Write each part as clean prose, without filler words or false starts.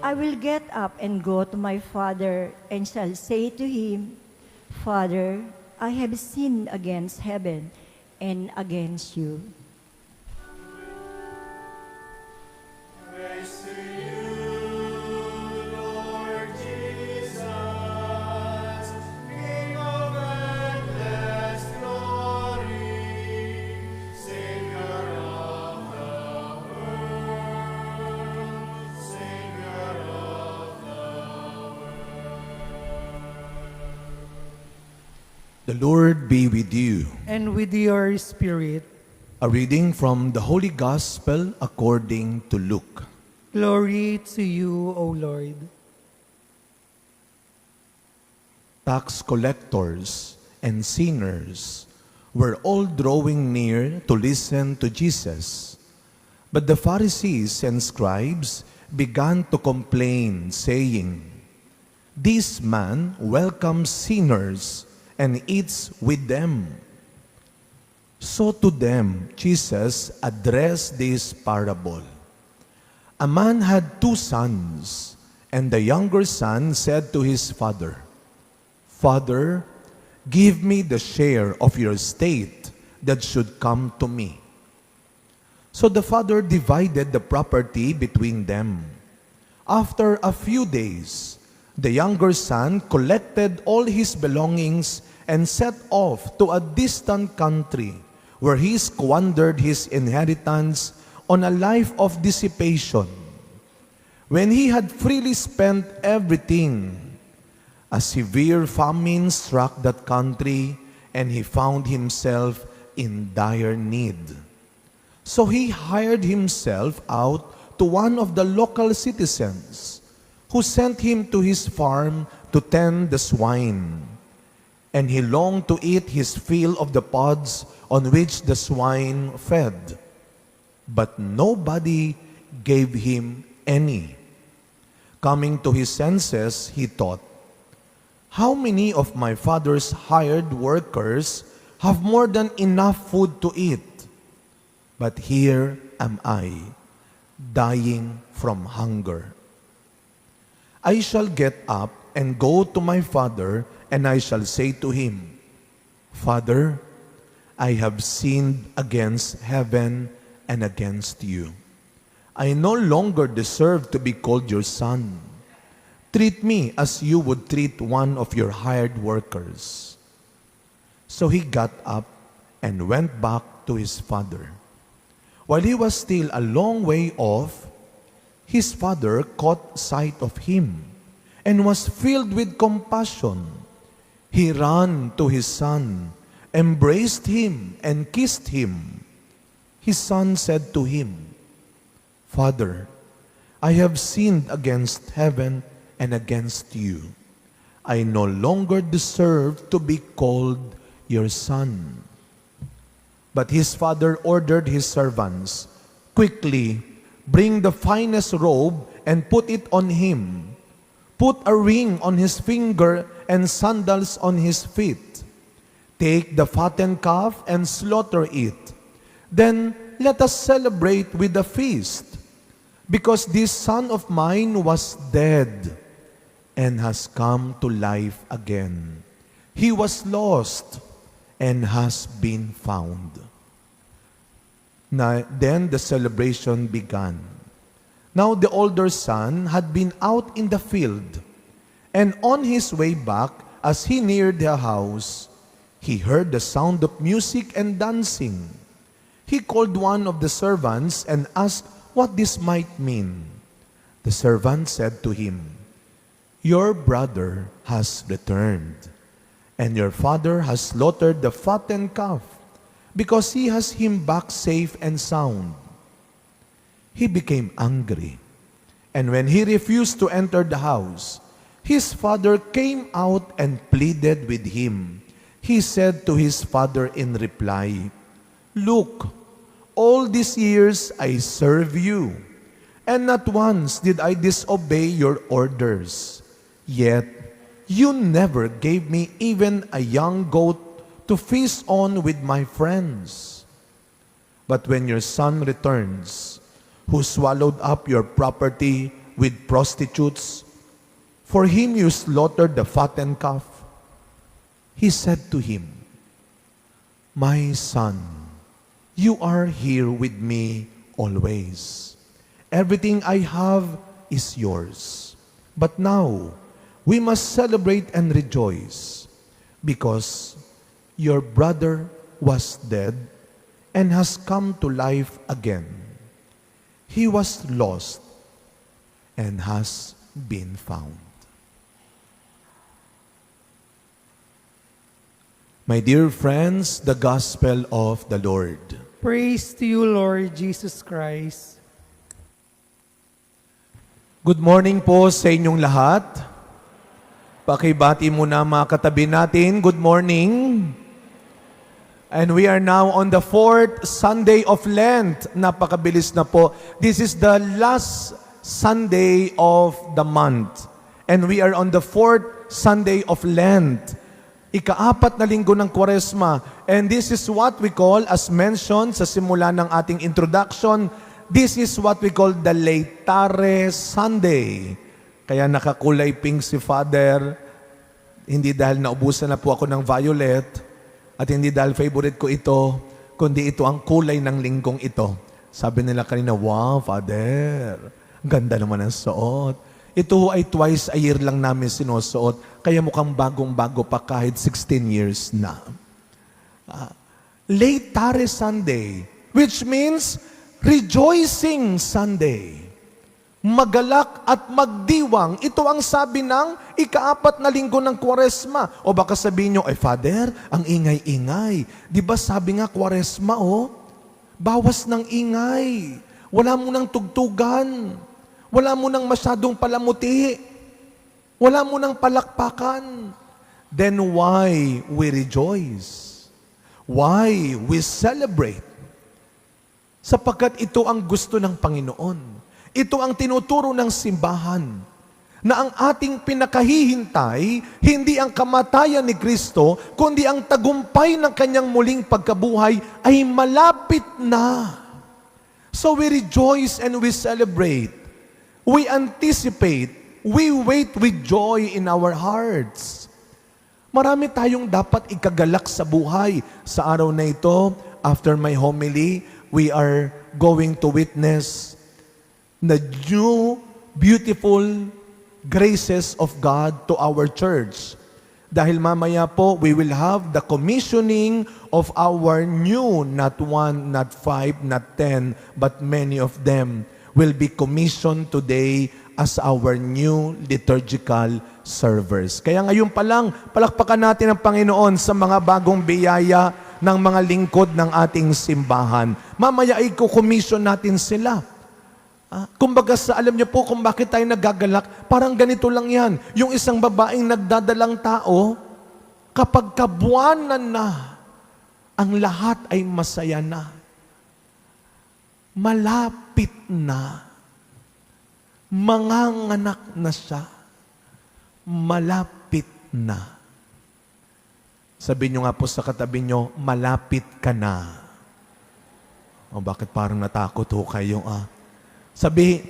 I will get up and go to my father and shall say to him, Father, I have sinned against heaven and against you. Praise to you, Lord Jesus, King of endless glory, Savior of the world, Savior of the The Lord be with you. And with your spirit. A reading from the Holy Gospel according to Luke. Glory to you, O Lord. Tax collectors and sinners were all drawing near to listen to Jesus. But the Pharisees and scribes began to complain, saying, "This man welcomes sinners and eats with them." So to them, Jesus addressed this parable. A man had 2 sons, and the younger son said to his father, "Father, give me the share of your estate that should come to me." So the father divided the property between them. After a few days, the younger son collected all his belongings and set off to a distant country, where he squandered his inheritance on a life of dissipation. When he had freely spent everything, a severe famine struck that country, and he found himself in dire need. So he hired himself out to one of the local citizens, who sent him to his farm to tend the swine. And he longed to eat his fill of the pods on which the swine fed. But nobody gave him any. Coming to his senses, he thought, "How many of my father's hired workers have more than enough food to eat? But here am I, dying from hunger. I shall get up and go to my father, and I shall say to him, Father, I have sinned against heaven and against you. I no longer deserve to be called your son. Treat me as you would treat one of your hired workers." So he got up and went back to his father. While he was still a long way off, his father caught sight of him and was filled with compassion. He ran to his son, embraced him, and kissed him. His son said to him, "Father, I have sinned against heaven and against you. I no longer deserve to be called your son." But his father ordered his servants, "Quickly, bring the finest robe and put it on him. Put a ring on his finger and sandals on his feet. Take the fattened calf and slaughter it. Then let us celebrate with a feast, because this son of mine was dead and has come to life again. He was lost and has been found." Then the celebration began. Now the older son had been out in the field, and on his way back, as he neared the house, he heard the sound of music and dancing. He called one of the servants and asked what this might mean. The servant said to him, "Your brother has returned, and your father has slaughtered the fattened calf, because he has him back safe and sound." He became angry, and when he refused to enter the house, his father came out and pleaded with him. He said to his father in reply, "Look, all these years I serve you, and not once did I disobey your orders. Yet you never gave me even a young goat to feast on with my friends. But when your son returns, who swallowed up your property with prostitutes? For him you slaughtered the fattened calf. He said to him, My son, you are here with me always. Everything I have is yours. But now, we must celebrate and rejoice because your brother was dead and has come to life again. He was lost and has been found. My dear friends, the Gospel of the Lord. Praise to you, Lord Jesus Christ. Good morning po sa inyong lahat. Pakibati muna mga katabi natin. Good morning. And we are now on the 4th Sunday of Lent. Napakabilis na po. This is the last Sunday of the month. And we are on the 4th Sunday of Lent. Ika-4 na linggo ng Kwaresma. And this is what we call, as mentioned sa simula ng ating introduction, this is what we call the Laetare Sunday. Kaya nakakulay pink si Father, hindi dahil naubusan na po ako ng violet, at hindi dahil favorite ko ito, kundi ito ang kulay ng linggong ito. Sabi nila kanina, wow, Father, ganda naman ang suot. Ito ay twice a year lang namin sinusuot, kaya mukhang bagong-bago pa kahit 16 years na. Laetare Sunday, which means rejoicing Sunday. Magalak at magdiwang. Ito ang sabi ng ika-4 na linggo ng Kwaresma. O baka sabihin nyo, Father, ang ingay-ingay. Di ba sabi nga Kwaresma, bawas ng ingay. Wala mo nang tugtugan. Wala mo nang masyadong palamuti. Wala mo nang palakpakan. Then why we rejoice? Why we celebrate? Sapagkat ito ang gusto ng Panginoon. Ito ang tinuturo ng simbahan. Na ang ating pinakahihintay, hindi ang kamatayan ni Kristo, kundi ang tagumpay ng kanyang muling pagkabuhay ay malapit na. So we rejoice and we celebrate. We anticipate, we wait with joy in our hearts. Marami tayong dapat ikagalak sa buhay. Sa araw na ito, after my homily, we are going to witness the new, beautiful graces of God to our church. Dahil mamaya po, we will have the commissioning of our new, not 1, not 5, not 10, but many of them will be commissioned today as our new liturgical servers. Kaya ngayon pa lang, palakpakan natin ang Panginoon sa mga bagong biyaya ng mga lingkod ng ating simbahan. Mamaya ay kukomission natin sila. Kumbaga alam niyo po kung bakit tayo nagagalak, parang ganito lang yan. Yung isang babaeng nagdadalang tao, kapag kabuwanan na, ang lahat ay masaya na. Malapit na. Manganganak na siya. Malapit na. Sabihin nyo nga po sa katabi nyo, malapit ka na. O bakit parang natakot ho kayo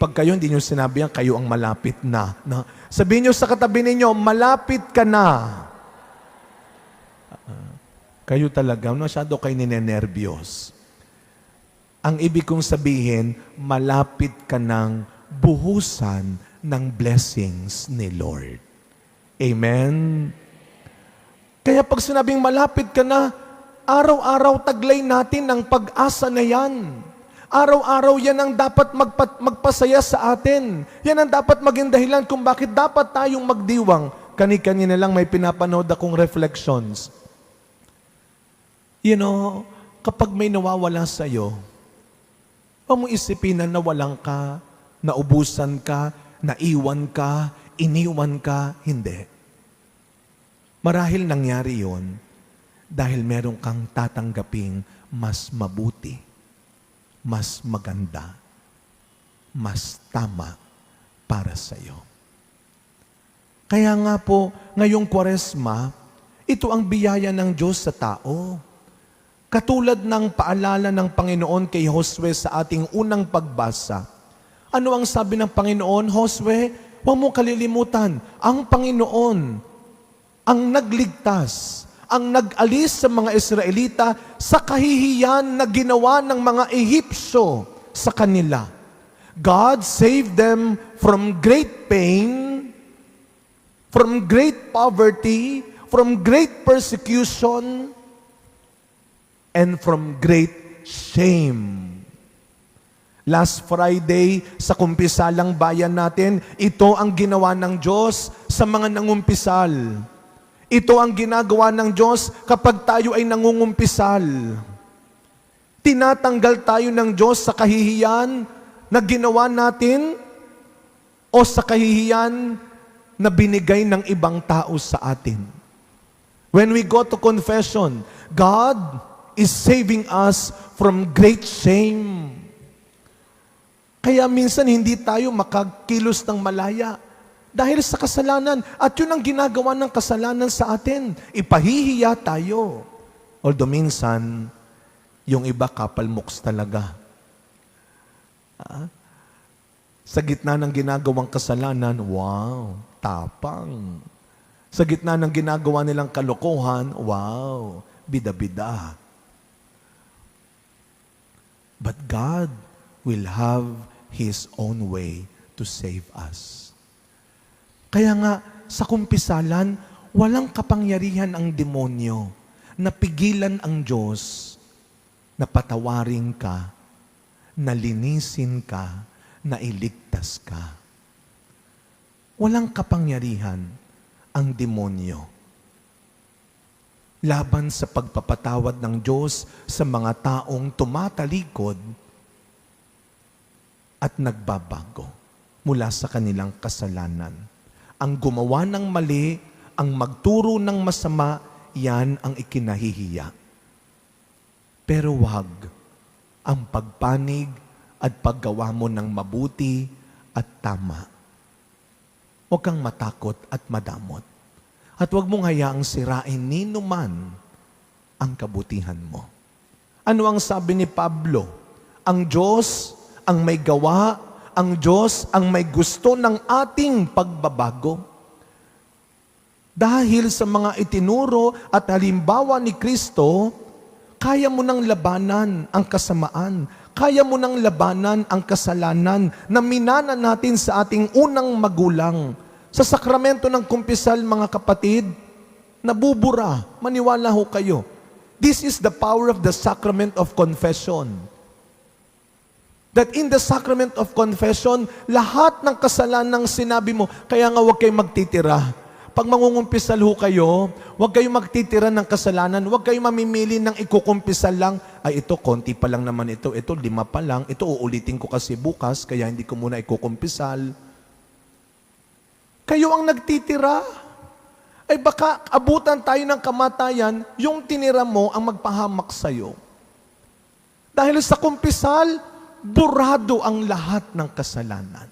pag kayo hindi nyo sinabi yan, kayo ang malapit na. Sabihin nyo sa katabi ninyo, malapit ka na. Kayo talaga, masyado kayo ninenervyos. Ang ibig kong sabihin, malapit ka ng buhusan ng blessings ni Lord. Amen? Kaya pag sinabing malapit ka na, araw-araw taglay natin ang pag-asa na yan. Araw-araw yan ang dapat magpasaya sa atin. Yan ang dapat maging dahilan kung bakit dapat tayong magdiwang. Kani-kanina lang may pinapanood akong reflections. You know, kapag may nawawala sa'yo, huwag mo isipin na nawalan ka, naubusan ka, naiwan ka, iniwan ka, hindi. Marahil nangyari yon dahil meron kang tatanggaping mas mabuti, mas maganda, mas tama para sa iyo. Kaya nga po, ngayong Kwaresma, ito ang biyaya ng Diyos sa tao. Katulad ng paalala ng Panginoon kay Josue sa ating unang pagbasa, Ano ang sabi ng Panginoon? Josue, huwag mong kalilimutan, ang Panginoon, ang nagligtas, ang nag-alis sa mga Israelita sa kahihiyan na ginawa ng mga Ehipsyo sa kanila. God saved them from great pain, from great poverty, from great persecution, and from great shame. Last Friday, sa kumpisalang bayan natin, ito ang ginawa ng Diyos sa mga nangumpisal. Ito ang ginagawa ng Diyos kapag tayo ay nangungumpisal. Tinatanggal tayo ng Diyos sa kahihiyan na ginawa natin o sa kahihiyan na binigay ng ibang tao sa atin. When we go to confession, God is saving us from great shame. Kaya minsan hindi tayo makakilos ng malaya dahil sa kasalanan. At yun ang ginagawa ng kasalanan sa atin. Ipahihiya tayo. Although minsan, yung iba kapalmoks talaga. Sa gitna ng ginagawang kasalanan, wow, tapang. Sa gitna ng ginagawa nilang kalokohan, wow, bida-bida. But God will have His own way to save us. Kaya nga, sa kumpisalan, walang kapangyarihan ang demonyo na pigilan ang Diyos na patawarin ka, na linisin ka, na iligtas ka. Walang kapangyarihan ang demonyo laban sa pagpapatawad ng Diyos sa mga taong tumatalikod at nagbabago mula sa kanilang kasalanan. Ang gumawa ng mali, ang magturo ng masama, yan ang ikinahihiya. Pero wag ang pagpanig at paggawa mo ng mabuti at tama. Huwag kang matakot at madamot. At huwag mong hayaang sirain nino man ang kabutihan mo. Ano ang sabi ni Pablo? Ang Diyos ang may gawa, ang Diyos ang may gusto ng ating pagbabago. Dahil sa mga itinuro at halimbawa ni Kristo, kaya mo nang labanan ang kasamaan. Kaya mo nang labanan ang kasalanan na minana natin sa ating unang magulang. Sa sakramento ng kumpisal, mga kapatid, nabubura. Maniwala ho kayo. This is the power of the sacrament of confession. That in the sacrament of confession, lahat ng kasalanan sinabi mo, kaya nga huwag kayong magtitira. Pag mangungumpisal ho kayo, huwag kayong magtitira ng kasalanan, huwag kayong mamimili ng ikukumpisal lang. Ay, ito, konti pa lang naman ito, 5 pa lang, ito uulitin ko kasi bukas, kaya hindi ko muna ikukumpisal. Kayo ang nagtitira. Ay baka abutan tayo ng kamatayan, yung tinira mo ang magpahamak sa'yo. Dahil sa kumpisal, burado ang lahat ng kasalanan.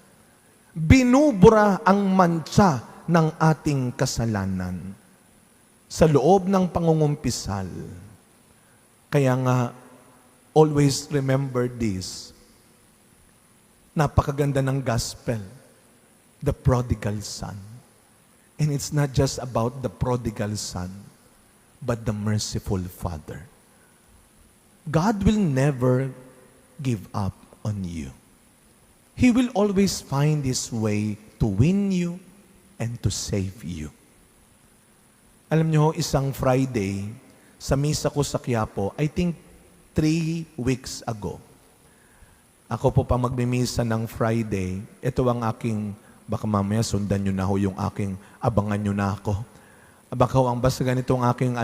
Binubura ang mantsa ng ating kasalanan sa loob ng pangungumpisal. Kaya nga, always remember this. Napakaganda ng gospel, the prodigal son. And it's not just about the prodigal son, but the merciful father. God will never give up on you. He will always find His way to win you and to save you. Alam niyo, isang Friday, sa misa ko sa Quiapo, I think 3 weeks ago, ako po pa magmimisa ng Friday, ito ang aking, baka mamaya sundan nyo na ho yung aking, abangan nyo na ako. Baka ho, ang basta ganito ang aking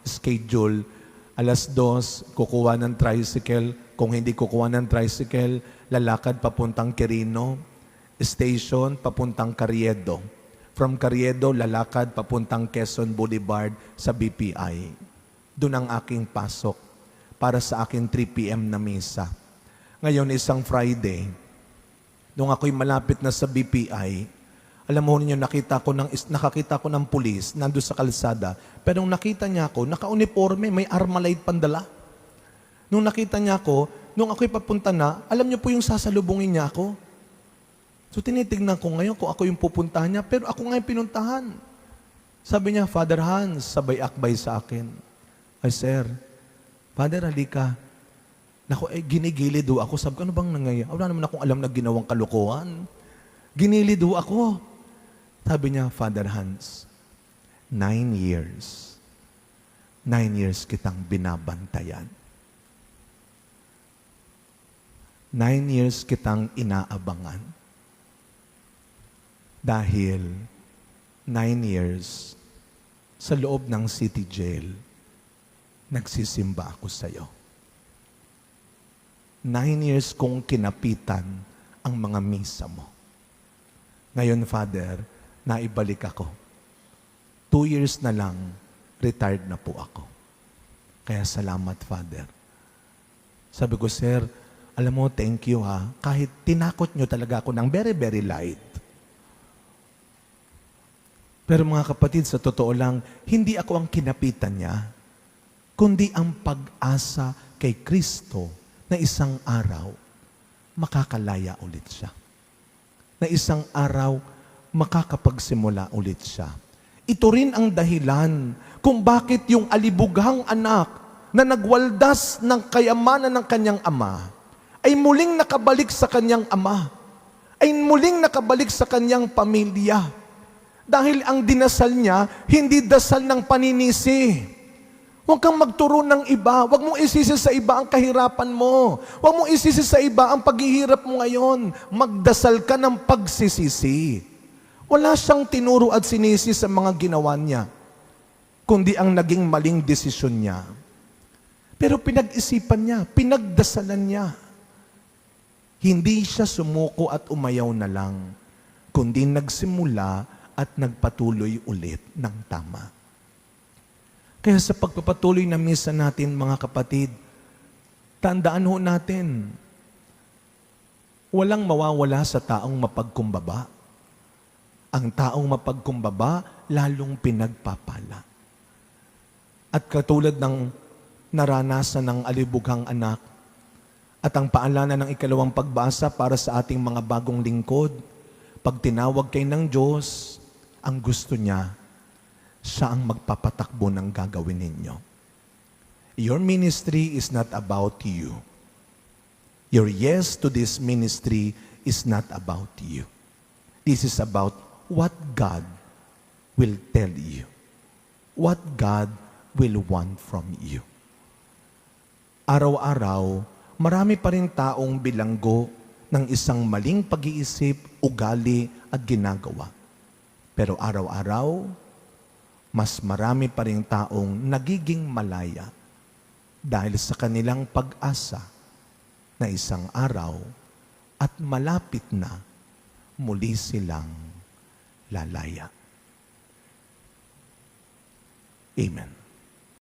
schedule, 2:00, kukuha ng tricycle. Kung hindi kukuha ng tricycle, lalakad papuntang Quirino, station papuntang Carriedo. From Carriedo, lalakad papuntang Quezon Boulevard sa BPI. Doon ang aking pasok para sa aking 3 p.m. na misa. Ngayon, isang Friday, nung ako'y malapit na sa BPI, alam mo ninyo, nakakita ko ng pulis nando sa kalsada, pero nung nakita niya ako, naka-uniforme, may Armalite pandala. Nung nakita niya ako, nung ako'y papunta na, alam niyo po yung sasalubungin niya ako? So tinitignan ko ngayon kung ako yung pupuntahan niya, pero ako nga yung pinuntahan. Sabi niya, Father Hans, sabay akbay sa akin. Ay, sir, Father, halika. Naku, ginigilid ho ako. Sabi ko, ano bang nangyayari? Wala naman akong alam na ginawang kalokohan. Ginilid ho ako. Sabi niya, Father Hans, 9 years. 9 years kitang binabantayan. 9 years kitang inaabangan. Dahil 9 years sa loob ng city jail, nagsisimba ako sa iyo. 9 years kong kinapitan ang mga misa mo. Ngayon, Father, naibalik ako. 2 years na lang, retired na po ako. Kaya salamat, Father. Sabi ko, Sir, alam mo, thank you ha. Kahit tinakot nyo talaga ako ng very, very light. Pero mga kapatid, sa totoo lang, hindi ako ang kinapitan niya, kundi ang pag-asa kay Kristo na isang araw, makakalaya ulit siya. Na isang araw, makakapagsimula ulit siya. Ito rin ang dahilan kung bakit yung alibughang anak na nagwaldas ng kayamanan ng kanyang ama, ay muling nakabalik sa kanyang ama, ay muling nakabalik sa kanyang pamilya. Dahil ang dinasal niya, hindi dasal ng paninisi. Huwag kang magturo ng iba. Huwag mong isisi sa iba ang kahirapan mo. Huwag mong isisi sa iba ang paghihirap mo ngayon. Magdasal ka ng pagsisisi. Wala siyang tinuro at sinisi sa mga ginawa niya, kundi ang naging maling desisyon niya. Pero pinag-isipan niya, pinagdasalan niya. Hindi siya sumuko at umayaw na lang, kundi nagsimula at nagpatuloy ulit ng tama. Kaya sa pagpapatuloy na misa natin, mga kapatid, tandaan ho natin, walang mawawala sa taong mapagkumbaba. Ang taong mapagkumbaba, lalong pinagpapala. At katulad ng naranasan ng alibughang anak, at ang paalanan ng ikalawang pagbasa para sa ating mga bagong lingkod, pag tinawag kayo ng Diyos, ang gusto niya, siya ang magpapatakbo ng gagawin ninyo. Your ministry is not about you. Your yes to this ministry is not about you. This is about what God will tell you. What God will want from you. Araw-araw, marami pa rin taong bilanggo ng isang maling pag-iisip, ugali at ginagawa. Pero araw-araw, mas marami pa rin taong nagiging malaya dahil sa kanilang pag-asa na isang araw at malapit na muli silang lalaya. Amen.